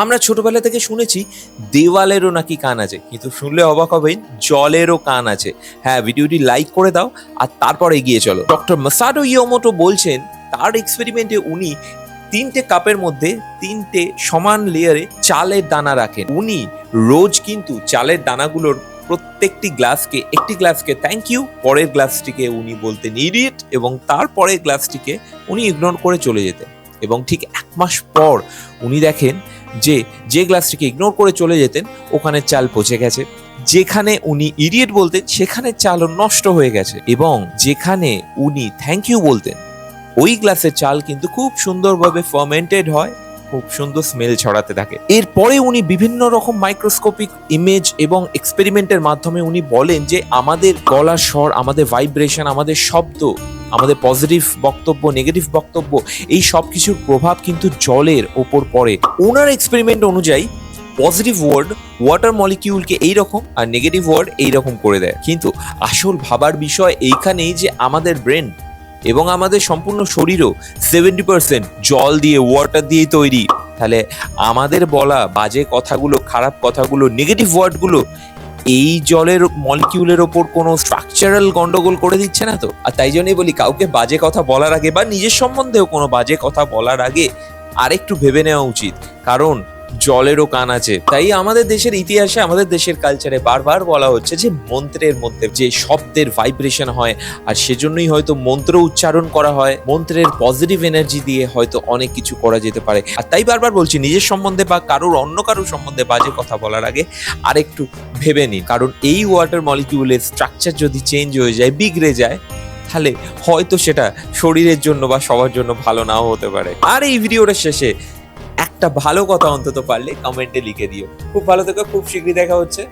আমরা ছোটবেলা থেকে শুনেছি দেওয়ালেরও নাকি কান আছে, কিন্তু শুনলে অবাক হবেন জলেরও কান আছে। হ্যাঁ, ভিডিওটি লাইক করে দাও আর তারপর এগিয়ে চলো। ডক্টর মাসাটো ইয়োমোটো বলছেন তার এক্সপেরিমেন্টে উনি 3টে কাপের মধ্যে 3টে সমান লেয়ারে চালের দানা রাখেন। উনি রোজ কিন্তু চালের দানাগুলোর প্রত্যেকটি গ্লাসকে একটি গ্লাসকে থ্যাংক ইউ, পরের গ্লাসটিকে উনি বলতেন ইডিয়েট, এবং তারপরের গ্লাসটিকে উনি ইগনোর করে চলে যেতেন। এবং ঠিক 1 মাস পর উনি দেখেন যে গ্লাসটিকে ইগনোর করে চলে যেতেন ওখানে চাল পচে গেছে, যেখানে উনি ইডিয়েট বলতেন সেখানে চালও নষ্ট হয়ে গেছে, এবং যেখানে উনি থ্যাংক ইউ বলতেন ওই গ্লাসের চাল কিন্তু খুব সুন্দরভাবে ফার্মেন্টেড হয়, খুব সুন্দর স্মেল ছড়াতে থাকে। এরপরে উনি বিভিন্ন রকম মাইক্রোস্কোপিক ইমেজ এবং এক্সপেরিমেন্টের মাধ্যমে উনি বলেন যে আমাদের গলার স্বর, আমাদের ভাইব্রেশন, আমাদের শব্দ, আমাদের পজিটিভ বক্তব্য, নেগেটিভ বক্তব্য, এই সব কিছুর প্রভাব কিন্তু জলের ওপর পড়ে। ওনার এক্সপেরিমেন্ট অনুযায়ী পজিটিভ ওয়ার্ড ওয়াটার মলিকিউলকে এইরকম আর নেগেটিভ ওয়ার্ড এইরকম করে দেয়। কিন্তু আসল ভাবার বিষয় এইখানেই যে আমাদের ব্রেন এবং আমাদের সম্পূর্ণ শরীরও 70% জল দিয়ে, ওয়াটার দিয়েই তৈরি। তাহলে আমাদের বলা বাজে কথাগুলো, খারাপ কথাগুলো, নেগেটিভ ওয়ার্ডগুলো এই জলের মলিকিউলের ওপর কোনো স্ট্রাকচারাল গন্ডগোল করে দিচ্ছে না তো? আর তাই জন্যই বলি, কাউকে বাজে কথা বলার আগে বা নিজের সম্বন্ধেও কোনো বাজে কথা বলার আগে আরেকটু ভেবে নেওয়া উচিত, কারণ জলেরও কান আছে। তাই আমাদের দেশের ইতিহাসে, আমাদের দেশের কালচারে বারবার বলা হচ্ছে যে মন্ত্রের মধ্যে যে শব্দের ভাইব্রেশন হয়, আর সেজন্যই হয়তো মন্ত্র উচ্চারণ করা হয়, মন্ত্রের পজিটিভ এনার্জি দিয়ে হয়তো অনেক কিছু করা যেতে পারে। আর তাই বারবার বলছি, নিজের সম্বন্ধে বা অন্য কারোর সম্বন্ধে বাজে কথা বলার আগে আরেকটু ভেবে নিন, কারণ এই ওয়াটার মলিকিউলের স্ট্রাকচার যদি চেঞ্জ হয়ে যায়, বিগড়ে যায়, তাহলে হয়তো সেটা শরীরের জন্য বা সবার জন্য ভালো নাও হতে পারে। আর এই ভিডিওটার শেষে একটা ভালো কথা অন্তত পারলে কমেন্টে লিখে দিও। খুব ভালো থেকো, খুব শীঘ্রই দেখা হচ্ছে।